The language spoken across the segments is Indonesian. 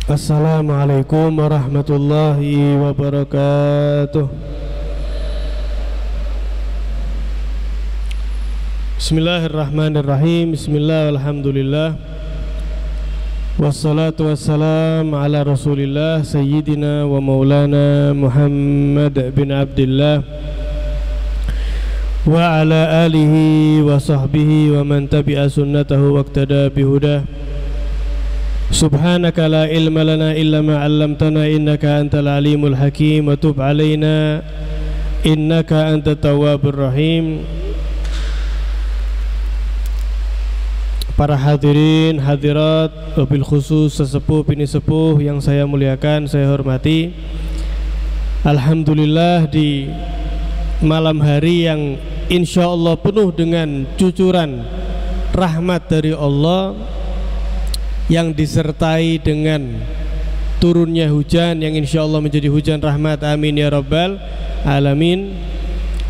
Assalamualaikum warahmatullahi wabarakatuh. Bismillahirrahmanirrahim. Bismillah, alhamdulillah. Wassalatu wassalam ala rasulillah Sayyidina wa maulana Muhammad bin Abdillah wa ala alihi wa sahbihi wa man tabi'a sunnatahu waqtada bihudah. Subhanaka la ilma lana illa ma 'allamtana innaka antal alimul hakim wa tub 'alaina innaka antat tawwabur rahim. Para hadirin hadirat, wabil khusus sesepuh bini sepuh yang saya muliakan, saya hormati. Alhamdulillah, di malam hari yang insyaallah penuh dengan cucuran rahmat dari Allah, yang disertai dengan turunnya hujan yang insya Allah menjadi hujan rahmat, amin ya rabbal alamin.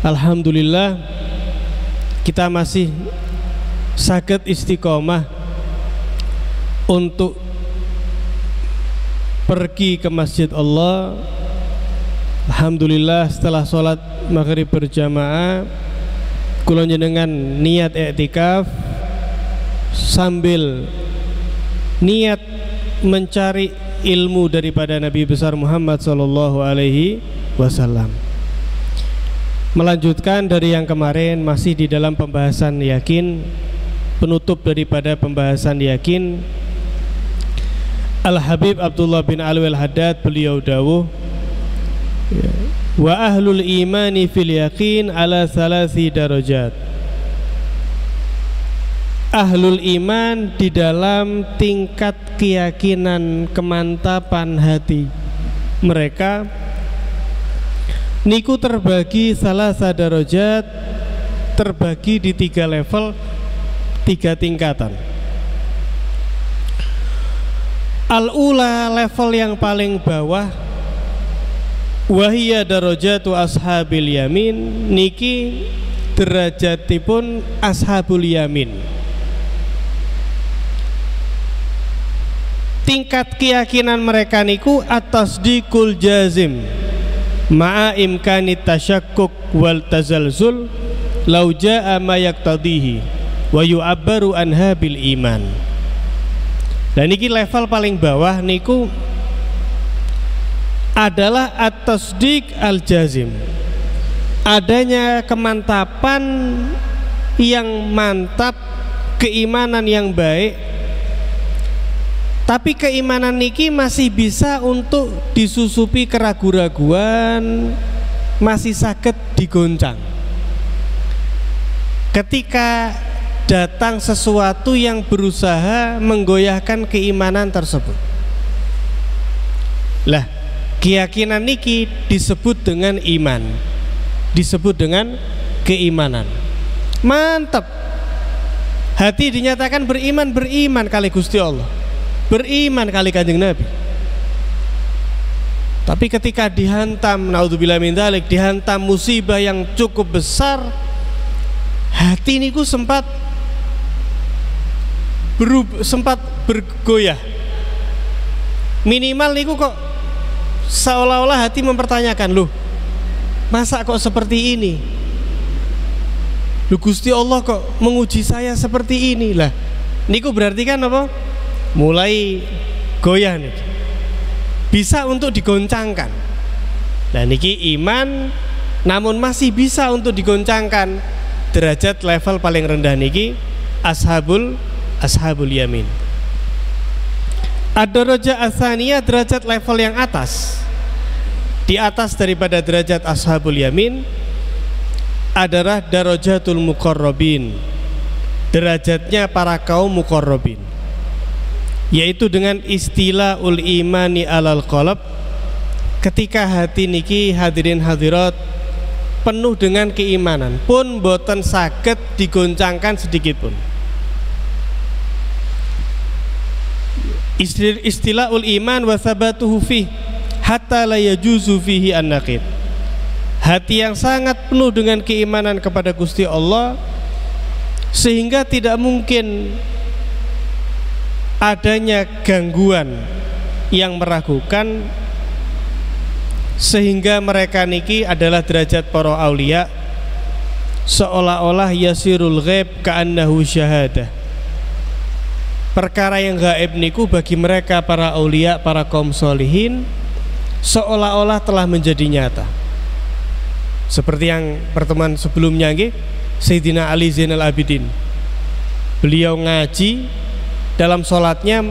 Alhamdulillah, kita masih sakit istiqomah untuk pergi ke masjid Allah. Alhamdulillah, setelah sholat maghrib berjamaah, kula njenengan niat i'tikaf sambil niat mencari ilmu daripada Nabi besar Muhammad sallallahu alaihi wasallam. Melanjutkan dari yang kemarin, masih di dalam pembahasan yakin, penutup daripada pembahasan yakin, Al-Habib Abdullah bin Alwi Al-Haddad beliau dawuh, wa ahlul imani fil yakin ala salasi darajat. Ahlul iman di dalam tingkat keyakinan, kemantapan hati mereka niku terbagi salah sadarajat, terbagi di 3 level, 3 tingkatan. Al-ula, level yang paling bawah, wahiyya darajatu ashabil yamin, niki derajatipun ashabul yamin. Tingkat keyakinan mereka niku at-tasdiqul jazim ma'a imkani tasyakkuk wal tazalzul law jaa ma yaqtadihi wa yu'abbaru anha bil iman. Dan niki level paling bawah niku adalah at-tasdiq al-jazim, adanya kemantapan yang mantap, keimanan yang baik. Tapi keimanan niki masih bisa untuk disusupi keraguan-raguan, masih sakit digoncang ketika datang sesuatu yang berusaha menggoyahkan keimanan tersebut. Lah, keyakinan niki disebut dengan iman, disebut dengan keimanan. Mantap, hati dinyatakan beriman, beriman kali Gusti Allah, beriman kali Kanjeng Nabi. Tapi ketika dihantam, naudzubillah min dzalik, dihantam musibah yang cukup besar, hati niku sempat bergoyah. Minimal niku kok seolah-olah hati mempertanyakan, loh, masa kok seperti ini? Loh, Gusti Allah kok menguji saya seperti ini? Lah, niku berarti kan apa? Mulai goyah nih, bisa untuk digoncangkan. Nah niki iman, namun masih bisa untuk digoncangkan. Derajat level paling rendah niki ashabul yamin. Ad-darajah ats-tsaniyah, derajat level yang atas, di atas daripada derajat ashabul yamin adalah darajatul muqarrabin, derajatnya para kaum muqarrabin, yaitu dengan istilah ul imani alal qalb. Ketika hati niki hadirin hadirat penuh dengan keimanan, pun boten saged digoncangkan sedikit pun. Istilah ul iman wa sabatuhu fi hatta la yajuzu fihi an-naqid. Hati yang sangat penuh dengan keimanan kepada Gusti Allah, sehingga tidak mungkin adanya gangguan yang meragukan, sehingga mereka niki adalah derajat para aulia, seolah-olah yasirul ghaib ka'annahu syahadah. Perkara yang gaib niku bagi mereka para aulia, para kaum solihin, seolah-olah telah menjadi nyata. Seperti yang pertemuan sebelumnya nggih, Sayyidina Ali Zainal Abidin, beliau ngaji dalam sholatnya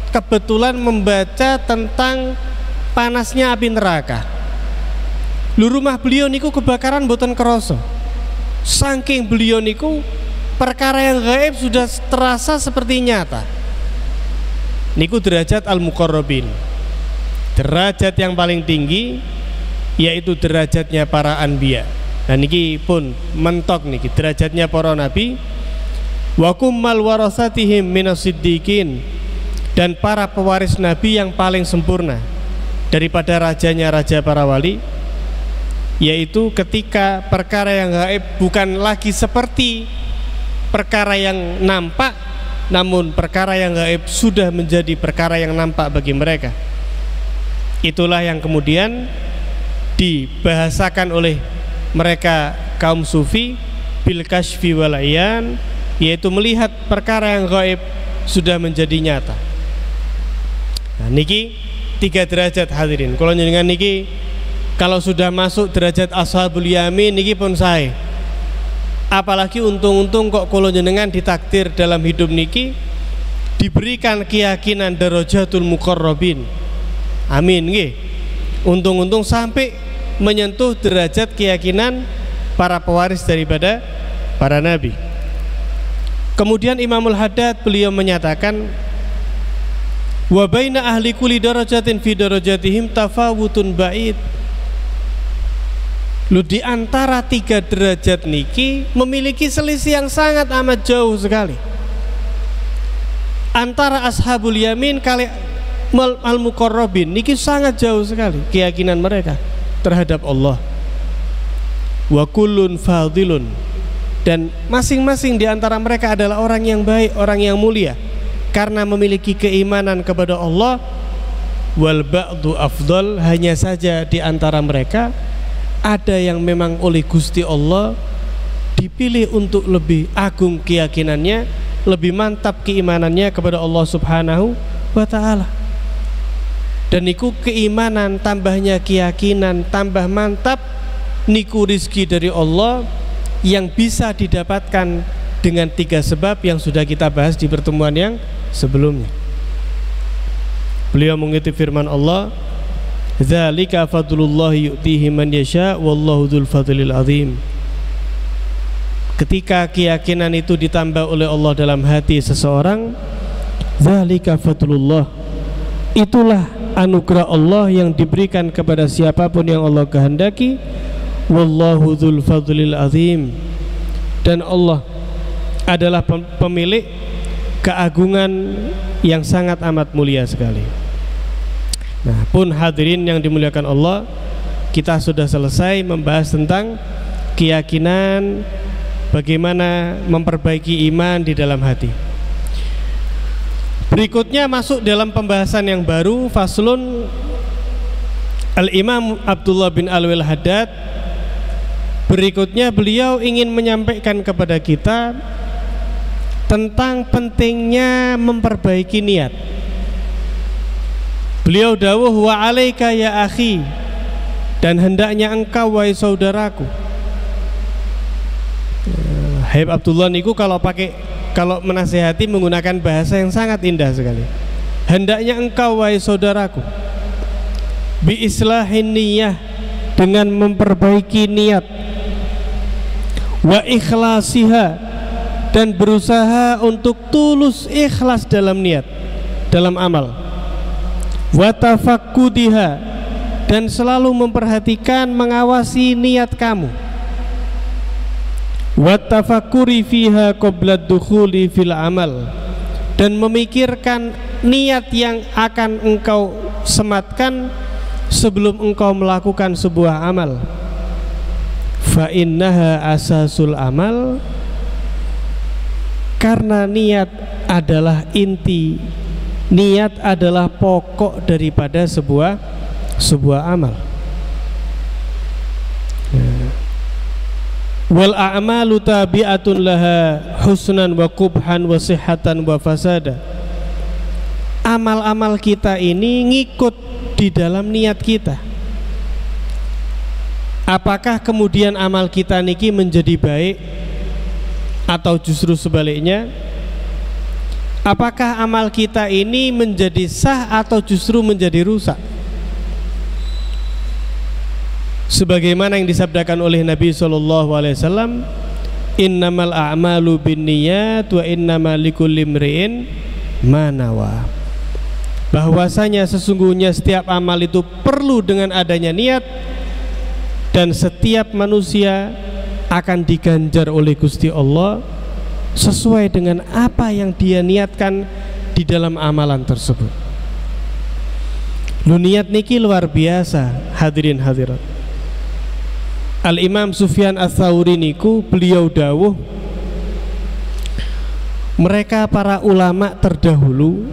kebetulan membaca tentang panasnya api neraka. Lu rumah beliau niku kebakaran boten kerasa. Saking beliau niku perkara yang gaib sudah terasa seperti nyata. Niku derajat al-muqarrabin. Derajat yang paling tinggi yaitu derajatnya para anbiya. Dan niki pun mentok niki derajatnya para nabi. Wa kummal warasatihim minas siddiqin, dan para pewaris nabi yang paling sempurna daripada rajanya raja para wali, yaitu ketika perkara yang gaib bukan lagi seperti perkara yang nampak, namun perkara yang gaib sudah menjadi perkara yang nampak bagi mereka. Itulah yang kemudian dibahasakan oleh mereka kaum sufi bil kashfi wal ayan, yaitu melihat perkara yang gaib sudah menjadi nyata. Nah, niki 3 derajat hadirin. Kalau jenengan niki kalau sudah masuk derajat ashabul yamin niki pun sae. Apalagi untung-untung kok kalau jenengan ditakdir dalam hidup niki diberikan keyakinan darajatul muqarrabin. Amin nggih. Untung-untung sampai menyentuh derajat keyakinan para pewaris daripada para nabi. Kemudian Imamul Haddad beliau menyatakan, wa baina ahli kulli darajatin fi darajatihim tafawutun ba'id. Lu di antara 3 derajat niki memiliki selisih yang sangat amat jauh sekali. Antara ashabul yamin kali al-muqarrabin niki sangat jauh sekali keyakinan mereka terhadap Allah. Wa kullun fadilun, dan masing-masing di antara mereka adalah orang yang baik, orang yang mulia karena memiliki keimanan kepada Allah. Wal ba'du afdal, hanya saja di antara mereka ada yang memang oleh Gusti Allah dipilih untuk lebih agung keyakinannya, lebih mantap keimanannya kepada Allah Subhanahu wa ta'ala. Dan niku keimanan tambahnya keyakinan tambah mantap, niku rizki dari Allah yang bisa didapatkan dengan 3 sebab yang sudah kita bahas di pertemuan yang sebelumnya. Beliau mengutip firman Allah, dzalika fadlullah yu'tihi man yasha wallahu dzul fadlil azim. Ketika keyakinan itu ditambah oleh Allah dalam hati seseorang, dzalika fadlullah, itulah anugerah Allah yang diberikan kepada siapapun yang Allah kehendaki. Wallahu dzul fadlil azim, dan Allah adalah pemilik keagungan yang sangat amat mulia sekali. Nah, pun hadirin yang dimuliakan Allah, kita sudah selesai membahas tentang keyakinan, bagaimana memperbaiki iman di dalam hati. Berikutnya masuk dalam pembahasan yang baru, faslun. Al-Imam Abdullah bin Alwi Al-Haddad berikutnya beliau ingin menyampaikan kepada kita tentang pentingnya memperbaiki niat. Beliau dawuh, wa alaika ya akhi, dan hendaknya engkau wahai saudaraku. Habib Abdullah niku kalau menasihati menggunakan bahasa yang sangat indah sekali. Hendaknya engkau wahai saudaraku, bi islahin niyah, dengan memperbaiki niat, wa ikhlasiha, dan berusaha untuk tulus ikhlas dalam niat, dalam amal, wa tafakkudiha, dan selalu memperhatikan, mengawasi niat kamu, wa tafakkuri fiha qabla dukhuli fil amal, dan memikirkan niat yang akan engkau sematkan sebelum engkau melakukan sebuah amal. Fa innaha asasul amal, karena niat adalah inti Niat adalah pokok daripada sebuah amal. Wal a'malu tabi'atun laha husnan wa qubhan wa sihhatan wa fasada. Amal-amal kita ini ngikut di dalam niat kita. Apakah kemudian amal kita niki menjadi baik atau justru sebaliknya? Apakah amal kita ini menjadi sah atau justru menjadi rusak? Sebagaimana yang disabdakan oleh Nabi SAW, innamal a'malu binniyat wa innamal likulli imri'in ma nawa. Bahwasanya sesungguhnya setiap amal itu perlu dengan adanya niat, dan setiap manusia akan diganjar oleh Gusti Allah sesuai dengan apa yang dia niatkan di dalam amalan tersebut. Lu niat niki luar biasa, hadirin hadirat. Al-Imam Sufyan Ats-Tsauri niku beliau dawuh, mereka para ulama terdahulu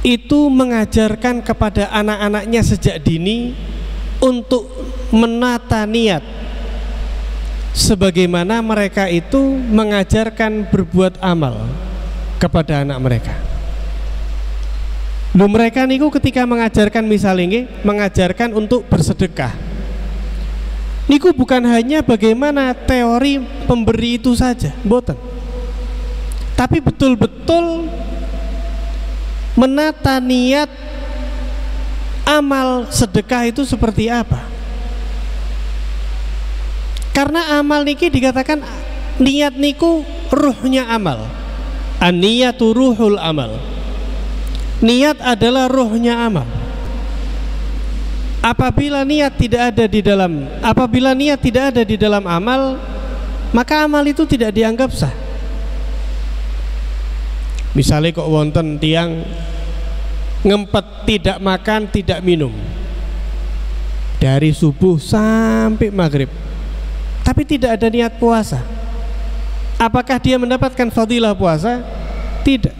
itu mengajarkan kepada anak-anaknya sejak dini untuk menata niat, sebagaimana mereka itu mengajarkan berbuat amal kepada anak mereka. Lu mereka niku ketika mengajarkan, misalnya mengajarkan untuk bersedekah, niku bukan hanya bagaimana teori pemberi itu saja, mboten, tapi betul-betul menata niat amal sedekah itu seperti apa. Karena amal niki dikatakan niat niku ruhnya amal. An-niyatu ruhul amal. Niat adalah ruhnya amal. Apabila niat tidak ada di dalam amal, maka amal itu tidak dianggap sah. Misalnya kok wonten tiang ngempet tidak makan tidak minum dari subuh sampai maghrib, tapi tidak ada niat puasa, apakah dia mendapatkan fadilah puasa? Tidak.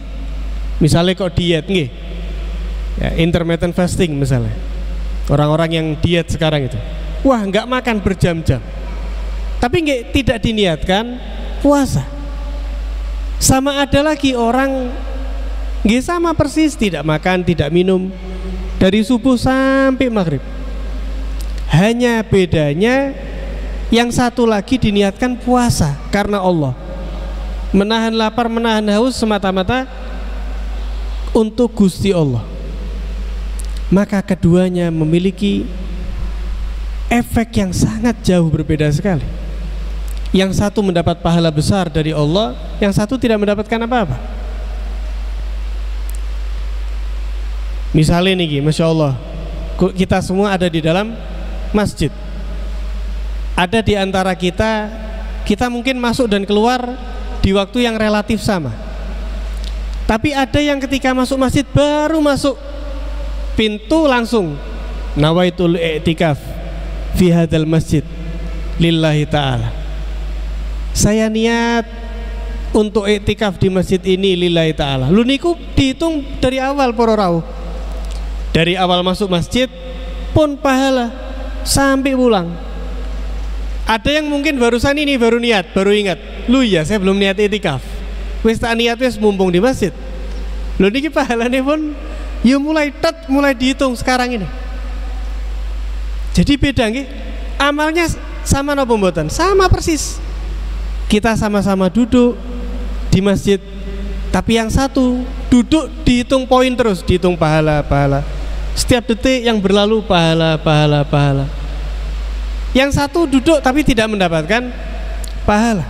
Misalnya kok diet nggih, ya, intermittent fasting misalnya, orang-orang yang diet sekarang itu, wah nggak makan berjam-jam, tapi tidak diniatkan puasa. Sama ada lagi orang nggih sama persis, tidak makan tidak minum dari subuh sampai maghrib. Hanya bedanya yang satu lagi diniatkan puasa karena Allah, menahan lapar menahan haus semata-mata untuk Gusti Allah. Maka keduanya memiliki efek yang sangat jauh berbeda sekali. Yang satu mendapat pahala besar dari Allah, yang satu tidak mendapatkan apa-apa. Misalnya nih, Masya Allah, kita semua ada di dalam masjid. Ada di antara kita mungkin masuk dan keluar di waktu yang relatif sama. Tapi ada yang ketika masuk masjid, baru masuk pintu langsung nawaitul i'tikaf fi hadzal masjid lillahi ta'ala. Saya niat untuk i'tikaf di masjid ini lillahi ta'ala. Lu niku dihitung dari awal para rawuh. Dari awal masuk masjid pun pahala sampai pulang. Ada yang mungkin barusan ini baru niat, baru ingat, lu ya saya belum niat i'tikaf. Wis tak niat wis mumpung di masjid. Lu niki pahalane pun ya mulai dihitung sekarang ini. Jadi beda nggih. Amalnya sama napa mboten? Sama persis. Kita sama-sama duduk di masjid, tapi yang satu duduk dihitung poin terus, dihitung pahala. Setiap detik yang berlalu pahala. Yang satu duduk tapi tidak mendapatkan pahala.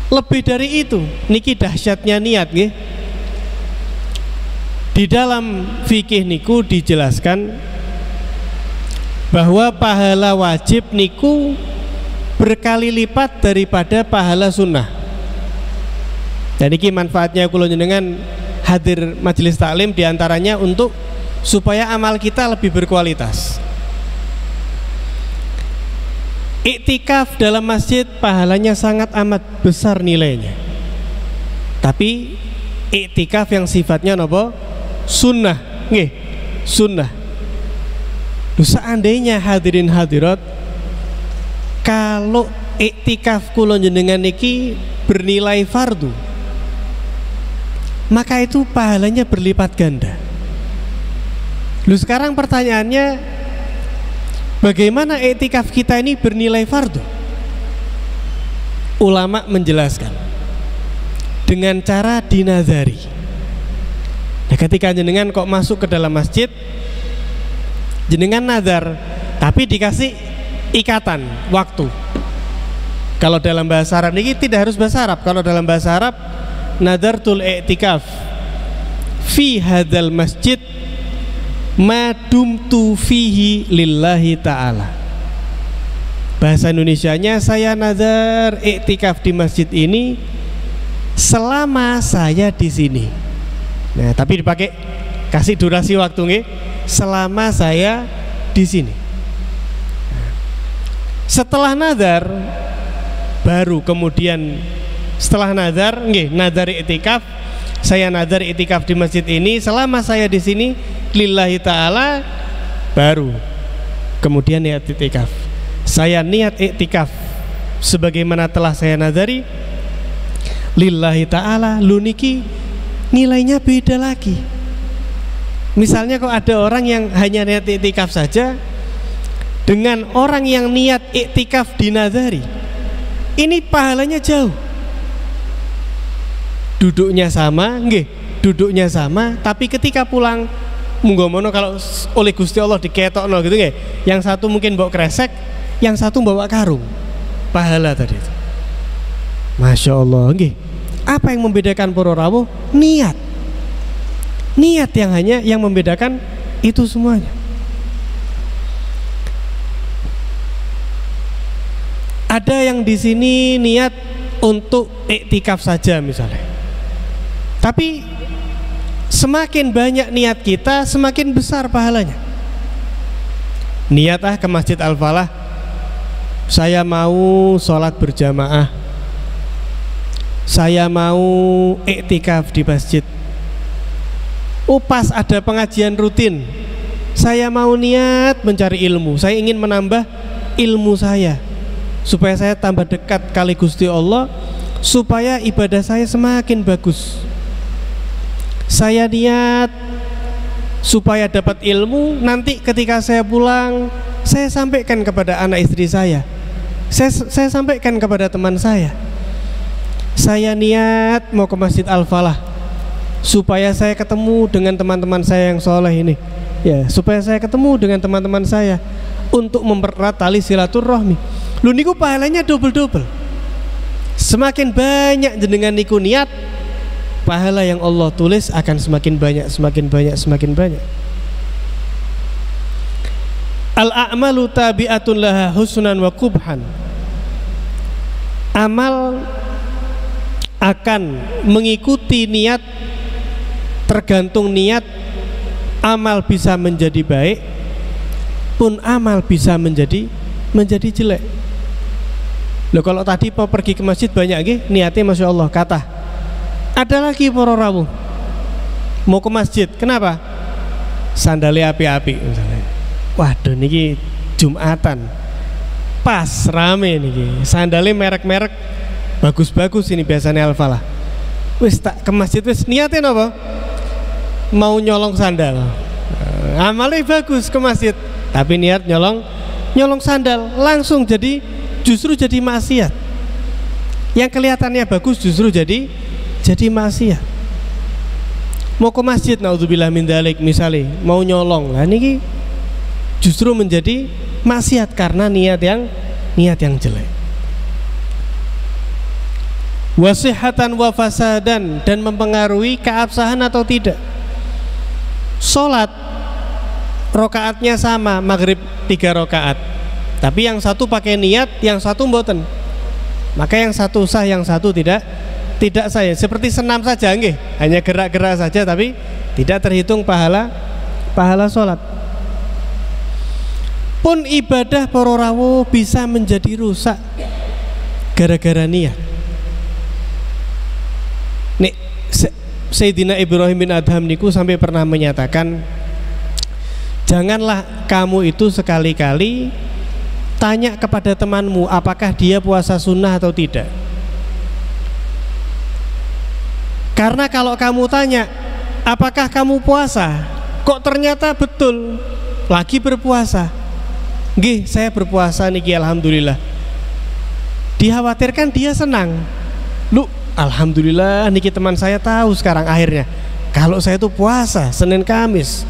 Lebih dari itu, niki dahsyatnya niat nggih. Di dalam fikih niku dijelaskan bahwa pahala wajib niku berkali lipat daripada pahala sunnah. Dan ini manfaatnya kula njenengan hadir majelis taklim diantaranya untuk supaya amal kita lebih berkualitas. Iktikaf dalam masjid pahalanya sangat amat besar nilainya. Tapi iktikaf yang sifatnya napa? Sunnah, nggih, sunnah. Seandainya hadirin hadirat, kalau iktikaf kula jenengan niki bernilai fardu, maka itu pahalanya berlipat ganda. Sekarang pertanyaannya, bagaimana iktikaf kita ini bernilai fardu? Ulama menjelaskan dengan cara dinazari. Nah, ketika jenengan kok masuk ke dalam masjid, jenengan nazar, tapi dikasih ikatan waktu. Kalau dalam bahasa Arab ini tidak harus bahasa Arab. Kalau dalam bahasa Arab, nadartul i'tikaf fi hadzal masjid ma dumtu fihi lillahi ta'ala. Bahasa Indonesianya, saya nazar iktikaf di masjid ini selama saya di sini. Nah, tapi dipakai kasih durasi waktu nggih, selama saya di sini. Setelah nazar baru kemudian setelah nazar nggih, nazar iktikaf, saya nazar iktikaf di masjid ini selama saya di sini lillahi ta'ala, baru kemudian niat iktikaf. Saya niat iktikaf sebagaimana telah saya nazari lillahi ta'ala, lu niki nilainya beda lagi. Misalnya kok ada orang yang hanya niat iktikaf saja dengan orang yang niat iktikaf dinazari, ini pahalanya jauh. Duduknya sama, nggih, duduknya sama, tapi ketika pulang munggo-mono kalau oleh Gusti Allah diketokno gitu nggih, yang satu mungkin bawa kresek, yang satu bawa karung. Pahala tadi itu. Masya Allah, nggih. Apa yang membedakan para rawuh? Niat. Niat yang membedakan itu semuanya. Ada yang di sini niat untuk iktikaf saja misalnya. Tapi semakin banyak niat kita, semakin besar pahalanya. Niat ke Masjid Al-Falah, saya mau sholat berjamaah, saya mau iktikaf di masjid. Pas ada pengajian rutin, saya mau niat mencari ilmu, saya ingin menambah ilmu saya supaya saya tambah dekat kali Gusti Allah, supaya ibadah saya semakin bagus. Saya niat supaya dapat ilmu, nanti ketika saya pulang saya sampaikan kepada anak istri saya sampaikan kepada teman saya. Saya niat mau ke Masjid Al-Falah supaya saya ketemu dengan teman-teman saya yang soleh ini, ya, supaya saya ketemu dengan teman-teman saya untuk mempererat tali silaturahmi. Lu niku pahalanya double-double. Semakin banyak jenengan niku niat, pahala yang Allah tulis akan semakin banyak, semakin banyak, semakin banyak. Al-a'malu tabi'atun laha husnan wa qubhan. Amal akan mengikuti niat, tergantung niat. Amal bisa menjadi baik, pun amal bisa menjadi jelek. Loh, kalau tadi mau pergi ke masjid banyak nggih, niatnya Masya Allah kata. Ada lagi para rawuh mau ke masjid, kenapa? Sandalnya api-api misalnya. Waduh niki Jumatan pas rame niki, sandalnya merek-merek bagus-bagus ini biasanya Al-Falah. Wis tak ke masjid wis niatnya apa? Mau nyolong sandal. Amalnya bagus ke masjid, tapi niat nyolong sandal, langsung justru jadi maksiat. Yang kelihatannya bagus justru jadi maksiat. Mau ke masjid, naudzubillah min dzalik, misalnya mau nyolong, lah niki justru menjadi maksiat karena niat yang jelek. Wasihatan wa fasadan, dan mempengaruhi keabsahan atau tidak. Sholat rokaatnya sama, maghrib 3 rokaat, tapi yang satu pakai niat, yang satu mboten, maka yang satu sah, yang satu tidak sah. Seperti senam saja nggih, hanya gerak-gerak saja tapi tidak terhitung pahala sholat. Pun ibadah para rawuh bisa menjadi rusak gara-gara niat. Nek Sayyidina Ibrahim bin Adham niku sampai pernah menyatakan, janganlah kamu itu sekali-kali tanya kepada temanmu apakah dia puasa sunnah atau tidak. Karena kalau kamu tanya apakah kamu puasa, kok ternyata betul lagi berpuasa, nggih saya berpuasa niki alhamdulillah, dikhawatirkan dia senang, lu alhamdulillah niki teman saya tahu sekarang akhirnya kalau saya itu puasa Senin Kamis,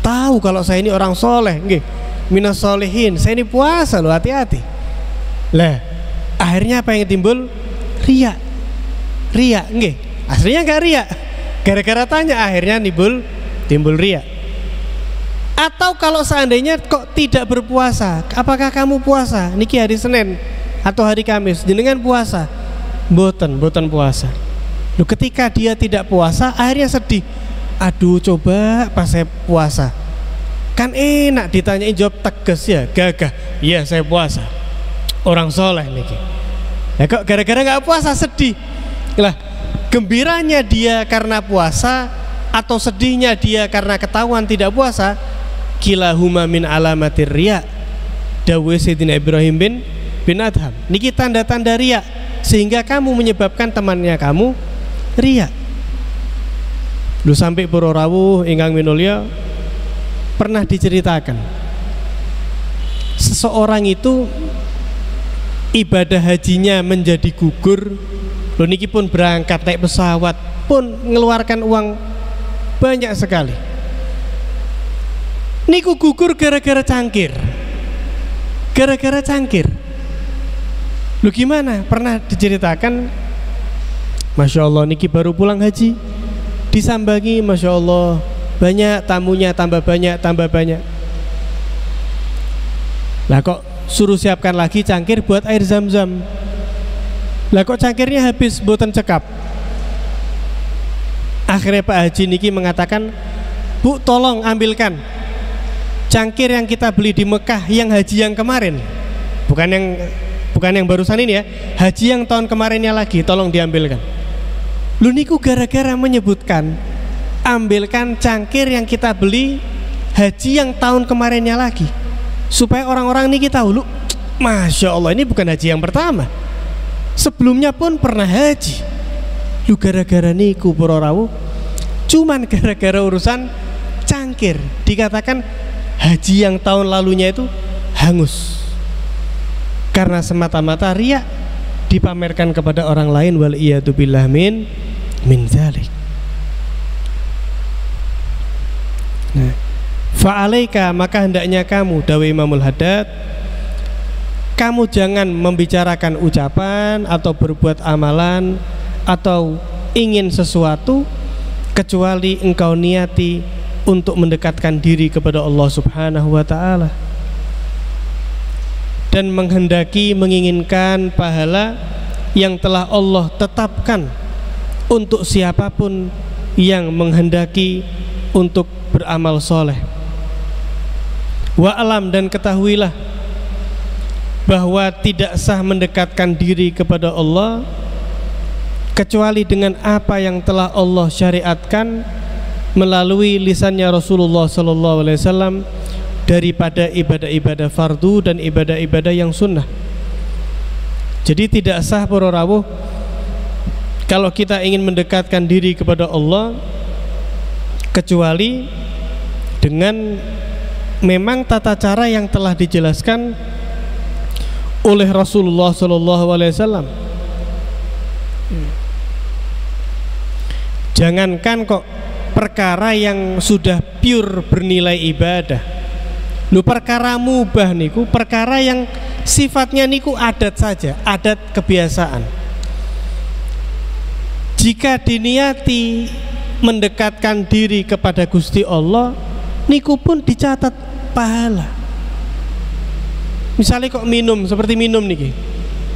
tahu kalau saya ini orang soleh, nggih minas solehin, saya ini puasa loh, hati-hati. Lah akhirnya apa yang timbul? Riya, nggih aslinya nggak riya, gara-gara tanya akhirnya timbul riya. Atau kalau seandainya kok tidak berpuasa, apakah kamu puasa niki hari Senin atau hari Kamis, jenengan puasa? Boten puasa. Loh, ketika dia tidak puasa akhirnya sedih, aduh coba pas saya puasa kan enak ditanyain jawab tegas ya, gagah, iya saya puasa, orang soleh niki. Nah kok gara-gara nggak puasa sedih lah, gembiranya dia karena puasa atau sedihnya dia karena ketahuan tidak puasa, kilahuma min alamatir riya, dawuh Sayyidina Ibrahim bin Adham, niki tanda-tanda riya, sehingga kamu menyebabkan temannya kamu riya. Lu sampai para rawuh ingkang minulya pernah diceritakan seseorang itu ibadah hajinya menjadi gugur. Lu niki pun berangkat naik pesawat pun mengeluarkan uang banyak sekali, niku gugur gara-gara cangkir. Lu gimana? Pernah diceritakan, Masya Allah niki baru pulang haji, disambangi Masya Allah banyak tamunya, tambah banyak. Lah kok suruh siapkan lagi cangkir buat air zam-zam, lah kok cangkirnya habis, boten cekap. Akhirnya Pak Haji niki mengatakan, Bu tolong ambilkan cangkir yang kita beli di Mekah yang haji yang kemarin, bukan yang barusan ini ya, haji yang tahun kemarinnya lagi, tolong diambilkan. Lu niku gara-gara menyebutkan ambilkan cangkir yang kita beli haji yang tahun kemarinnya lagi, supaya orang-orang niki tahu, lu Masya Allah ini bukan haji yang pertama, sebelumnya pun pernah haji. Lu gara-gara niku para rawuh, cuman gara-gara urusan cangkir dikatakan haji yang tahun lalunya itu hangus karena semata-mata riya, dipamerkan kepada orang lain, wal iyadu billah min dzalik. Nah, fa'alaika, maka hendaknya kamu, dawuh Imamul Haddad, kamu jangan membicarakan ucapan atau berbuat amalan atau ingin sesuatu kecuali engkau niati untuk mendekatkan diri kepada Allah Subhanahu wa ta'ala dan menghendaki, menginginkan pahala yang telah Allah tetapkan untuk siapapun yang menghendaki untuk beramal soleh. Wa alam, dan ketahuilah bahwa tidak sah mendekatkan diri kepada Allah kecuali dengan apa yang telah Allah syariatkan melalui lisannya Rasulullah sallallahu alaihi wasallam daripada ibadah-ibadah fardu dan ibadah-ibadah yang sunnah. Jadi tidak sah para rawuh kalau kita ingin mendekatkan diri kepada Allah kecuali dengan memang tata cara yang telah dijelaskan oleh Rasulullah sallallahu alaihi wasallam. Jangankan kok perkara yang sudah pure bernilai ibadah, lu perkara mubah niku, perkara yang sifatnya niku adat saja, adat kebiasaan, jika diniati mendekatkan diri kepada Gusti Allah niku pun dicatat pahala. Misalnya kok minum, seperti minum niki,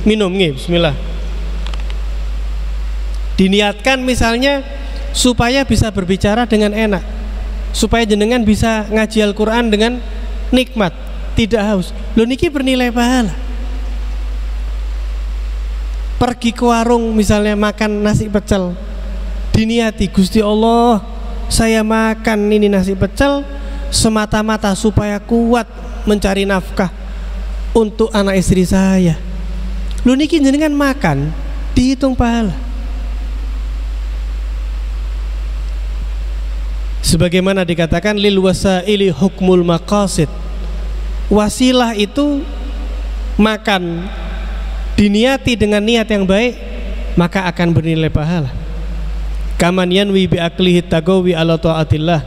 minum nih, bismillah, diniatkan misalnya supaya bisa berbicara dengan enak, supaya jenengan bisa ngaji Al-Quran dengan nikmat, tidak haus, lo niki bernilai pahala. Pergi ke warung misalnya makan nasi pecel, diniati, Gusti Allah, saya makan ini nasi pecel semata-mata supaya kuat mencari nafkah untuk anak istri saya. Lu niki jenengan makan dihitung pahala. Sebagaimana dikatakan lil wasaili hukmul maqasid. Wasilah itu makan diniati dengan niat yang baik, maka akan bernilai pahala. Kaman yanwi bi aklihi tagawi ala taatillah.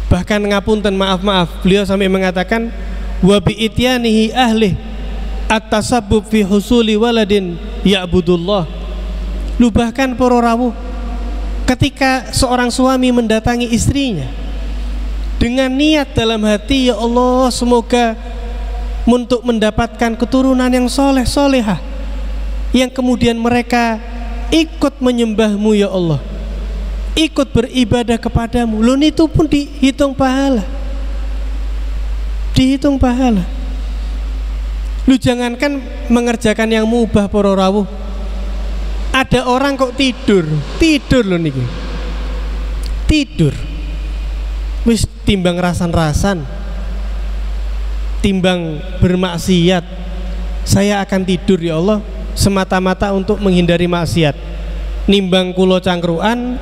Bahkan ngapunten, maaf, beliau sampai mengatakan wa bi ityanihi ahli at-tasabbub fi husuli waladin ya'budullah. Lu bahkan para rawuh, ketika seorang suami mendatangi istrinya dengan niat dalam hati, ya Allah, semoga untuk mendapatkan keturunan yang soleh solehah, yang kemudian mereka ikut menyembahmu ya Allah, ikut beribadah kepadamu. Loh, itu pun dihitung pahala, dihitung pahala. Lu jangankan mengerjakan yang mubah para rawuh, ada orang kok tidur loh niki, tidur wis timbang rasan-rasan, timbang bermaksiat, saya akan tidur ya Allah semata-mata untuk menghindari maksiat, nimbang kulo cangkruan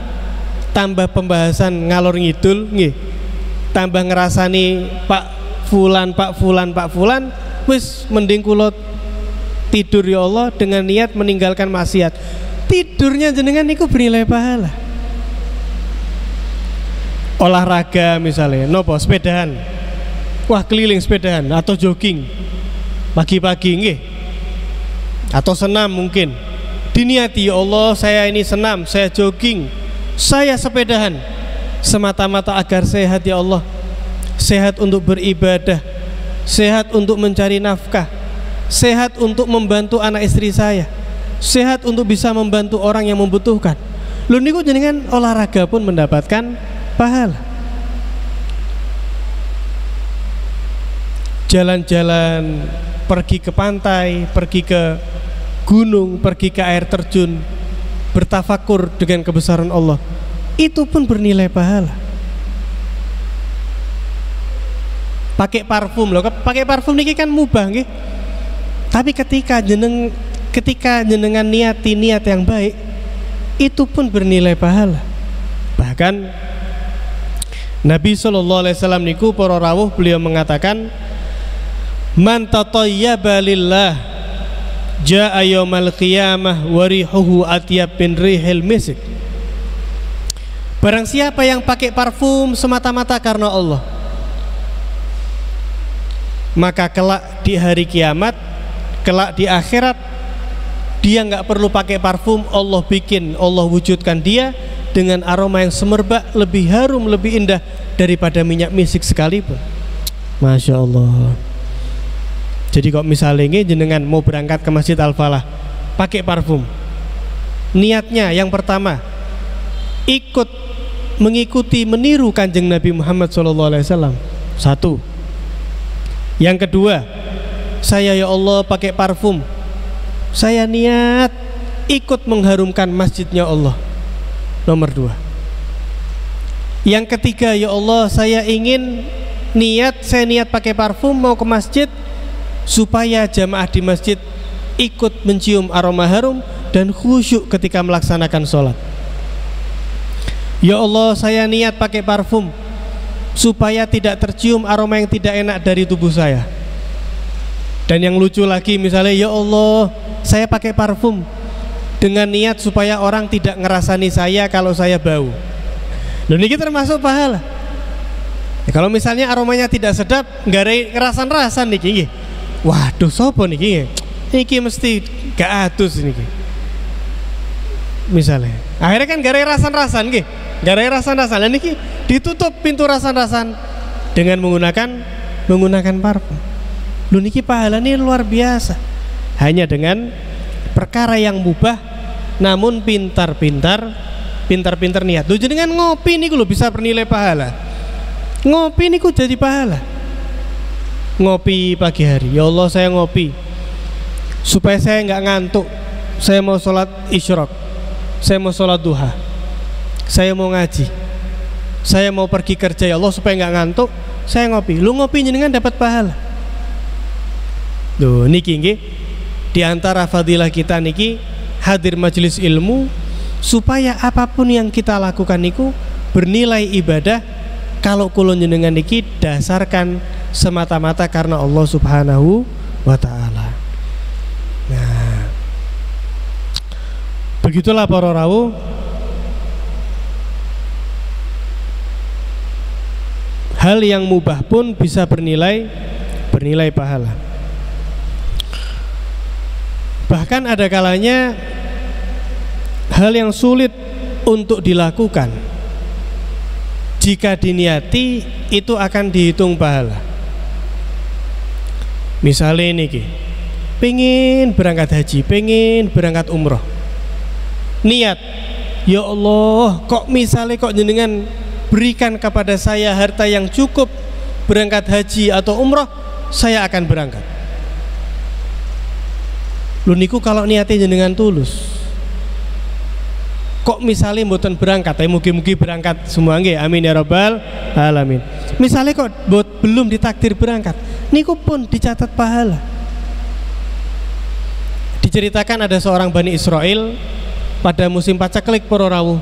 tambah pembahasan ngalor ngidul nggih, tambah ngerasani Pak Fulan, wis mending kulo tidur ya Allah dengan niat meninggalkan maksiat. Tidurnya jenengan niku bernilai pahala. Olahraga misalnya, nopo sepedahan, wah keliling sepedahan atau jogging pagi-pagi nggih, atau senam mungkin, diniati ya Allah saya ini senam, saya jogging, saya sepedahan semata-mata agar sehat ya Allah, sehat untuk beribadah, sehat untuk mencari nafkah, sehat untuk membantu anak istri saya, sehat untuk bisa membantu orang yang membutuhkan. Lho niku jenengan olahraga pun mendapatkan pahala. Jalan-jalan, pergi ke pantai, pergi ke gunung, pergi ke air terjun, bertafakur dengan kebesaran Allah, itu pun bernilai pahala. Pakai parfum loh, pakai parfum niki kan mubah nggih. Tapi ketika jenengan niati niat yang baik, itu pun bernilai pahala. Bahkan Nabi SAW niku para rawuh beliau mengatakan, man tatayyaba lillah jaa yaumal qiyamah wa rihuhu atyab min rihil misk. Barang siapa yang pakai parfum semata-mata karena Allah, maka kelak di hari kiamat, kelak di akhirat, dia nggak perlu pakai parfum, Allah wujudkan dia dengan aroma yang semerbak, lebih harum, lebih indah daripada minyak misik sekalipun. Masya Allah. Jadi kok misalnya jenengan mau berangkat ke Masjid Al-Falah pakai parfum, niatnya yang pertama ikut mengikuti meniru kanjeng Nabi Muhammad SAW. Satu. Yang kedua, saya ya Allah pakai parfum, saya niat ikut mengharumkan masjidnya Allah. Nomor dua. Yang ketiga, ya Allah saya niat pakai parfum mau ke masjid supaya jamaah di masjid ikut mencium aroma harum dan khusyuk ketika melaksanakan sholat. Ya Allah saya niat pakai parfum supaya tidak tercium aroma yang tidak enak dari tubuh saya. Dan yang lucu lagi misalnya, ya Allah saya pakai parfum dengan niat supaya orang tidak ngerasani saya kalau saya bau. Loh ini termasuk pahala. Ya, kalau misalnya aromanya tidak sedap, nggak ada ngerasan-rasan niki, waduh sopo niki, niki mesti gak atus niki. Misalnya, akhirnya kan gak ada rasan-rasan, gak ada rasan-rasan. Dan niki ditutup pintu rasan-rasan dengan menggunakan parfum. Loh niki pahala ini luar biasa. Hanya dengan perkara yang mubah, namun pintar-pintar niat. Loh jenengan ngopi niku lho bisa bernilai pahala. Ngopi niku jadi pahala. Ngopi pagi hari, ya Allah saya ngopi supaya saya nggak ngantuk, saya mau sholat isyraq, saya mau sholat duha, saya mau ngaji, saya mau pergi kerja ya Allah supaya nggak ngantuk, saya ngopi. Lu ngopi jenengan dapat pahala. Duh, niki nggih di antara fadilah kita niki hadir majelis ilmu supaya apapun yang kita lakukan niku bernilai ibadah. Kalau kulon jenengan niki dasarkan semata-mata karena Allah Subhanahu wa ta'ala. Nah, begitulah para rawuh, hal yang mubah pun bisa bernilai pahala. Bahkan ada kalanya hal yang sulit untuk dilakukan, jika diniati itu akan dihitung pahala. Misalnya ini pengen berangkat haji, pengen berangkat umroh, niat, ya Allah, kok misalnya kok jenengan berikan kepada saya harta yang cukup berangkat haji atau umroh, saya akan berangkat. Lu niku kalau niatnya jenengan tulus, kok misalnya mboten berangkat, mugi-mugi berangkat semua nggih, amin ya rabbal alamin. Misalnya kok belum ditakdir berangkat, niku pun dicatat pahala. Diceritakan ada seorang Bani Israel pada musim paceklik para rawuh,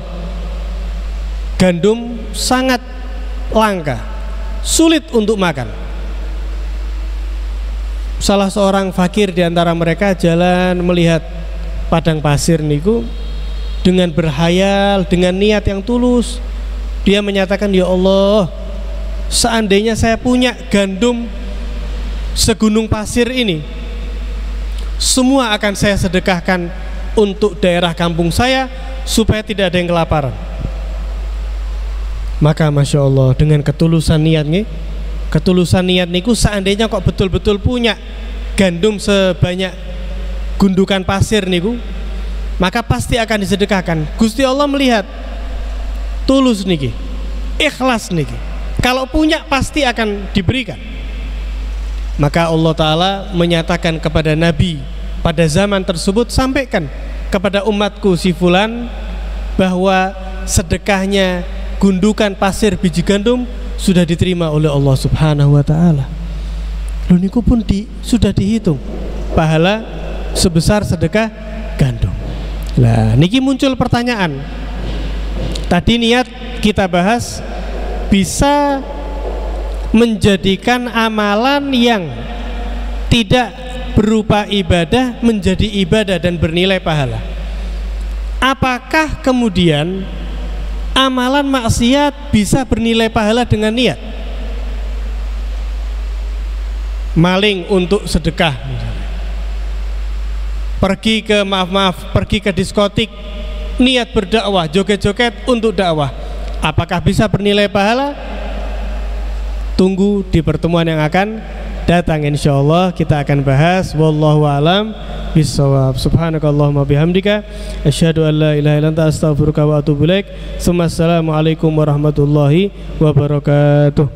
gandum sangat langka, sulit untuk makan. Salah seorang fakir di antara mereka jalan melihat padang pasir niku dengan berhayal, dengan niat yang tulus. Dia menyatakan, ya Allah, seandainya saya punya gandum segunung pasir ini, semua akan saya sedekahkan untuk daerah kampung saya supaya tidak ada yang kelaparan. Maka Masya Allah, dengan ketulusan niat nih, ketulusan niat niku, seandainya kok betul-betul punya gandum sebanyak gundukan pasir niku, maka pasti akan disedekahkan. Gusti Allah melihat tulus niki, ikhlas niki, kalau punya pasti akan diberikan. Maka Allah Ta'ala menyatakan kepada Nabi pada zaman tersebut, sampaikan kepada umatku si fulan bahwa sedekahnya gundukan pasir biji gandum sudah diterima oleh Allah Subhanahu wa Ta'ala. Loh niku pun sudah dihitung pahala sebesar sedekah gandum. Lah niki muncul pertanyaan. Tadi niat kita bahas bisa menjadikan amalan yang tidak berupa ibadah menjadi ibadah dan bernilai pahala. Apakah kemudian amalan maksiat bisa bernilai pahala dengan niat? Maling untuk sedekah, pergi ke diskotik, niat berdakwah, joget-joget untuk dakwah, apakah bisa bernilai pahala? Tunggu di pertemuan yang akan datang, insyaallah kita akan bahas. Wallahu a'lam bishawab. Subhanakallahumma bihamdika asyhadu an la ilaha illa anta astaghfiruka wa atubu ilaik. Assalamualaikum warahmatullahi wabarakatuh.